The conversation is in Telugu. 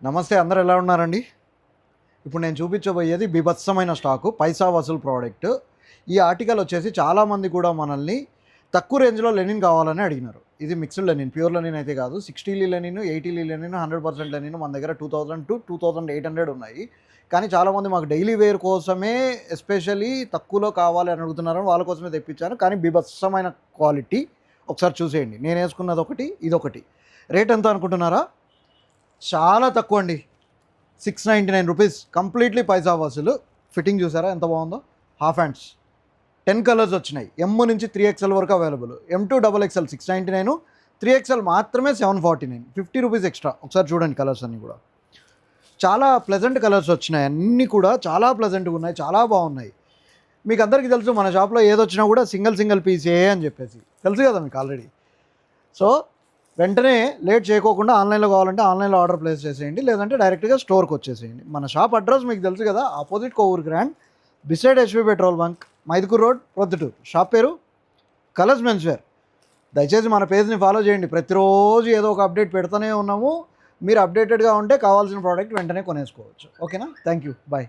నమస్తే, అందరూ ఎలా ఉన్నారండి? ఇప్పుడు నేను చూపించబోయేది బీభత్సమైన స్టాకు, పైసా వసూలు ప్రోడక్ట్. ఈ ఆర్టికల్ వచ్చేసి చాలామంది కూడా మనల్ని తక్కువ రేంజ్లో లెనిన్ కావాలని అడిగినారు. ఇది మిక్స్డ్ లెనిన్, ప్యూర్ లెనిన్ అయితే కాదు. 60 లెనిన్, 80 లెనిన్, 100% లెనిన్ మన దగ్గర 2000 to 2800 ఉన్నాయి. కానీ చాలామంది మాకు డైలీ వేర్ కోసమే ఎస్పెషల్లీ తక్కువలో కావాలి అని అడుగుతున్నారని వాళ్ళ కోసమే తెప్పించాను. కానీ బీభత్సమైన క్వాలిటీ, ఒకసారి చూసేయండి. నేను వేసుకున్నది ఒకటి, ఇదొకటి. రేట్ ఎంత అనుకుంటున్నారా? చాలా తక్కువ అండి, 699 రూపీస్. కంప్లీట్లీ పైసా వసూలు. ఫిట్టింగ్ చూసారా ఎంత బాగుందో? హాఫ్ హ్యాండ్స్, 10 కలర్స్ వచ్చినాయి. ఎమ్ నుంచి 3XL వరకు అవైలబుల్. M2 XXL 699, 3XL మాత్రమే 749, 50 రూపీస్ ఎక్స్ట్రా. ఒకసారి చూడండి కలర్స్ అన్నీ కూడా చాలా ప్లెజెంట్ కలర్స్ వచ్చినాయి. అన్నీ కూడా చాలా ప్లెజెంట్గా ఉన్నాయి, చాలా బాగున్నాయి. మీకు అందరికీ తెలుసు మన షాప్లో ఏదొచ్చినా కూడా సింగిల్ పీసే అని చెప్పేసి తెలుసు కదా మీకు ఆల్రెడీ. సో వెంటనే లేట్ చేయకోకుండా ఆన్లైన్లో కావాలంటే ఆన్లైన్లో ఆర్డర్ ప్లేస్ చేసేయండి, లేదంటే డైరెక్ట్గా స్టోర్కి వచ్చేసేయండి. మన షాప్ అడ్రస్ మీకు తెలుసు కదా, opposite Kovur grand, beside HP petrol bunk, Mydukur road, Proddatur. Shop పేరు కలర్స్ మెన్స్ వేర్. దయచేసి మన పేజ్ని ఫాలో చేయండి. ప్రతిరోజు ఏదో ఒక అప్డేట్ పెడుతూనే ఉన్నాము. మీరు అప్డేటెడ్గా ఉంటే కావాల్సిన ప్రోడక్ట్ వెంటనే కొనేసుకోవచ్చు. ఓకేనా? Thank you, bye.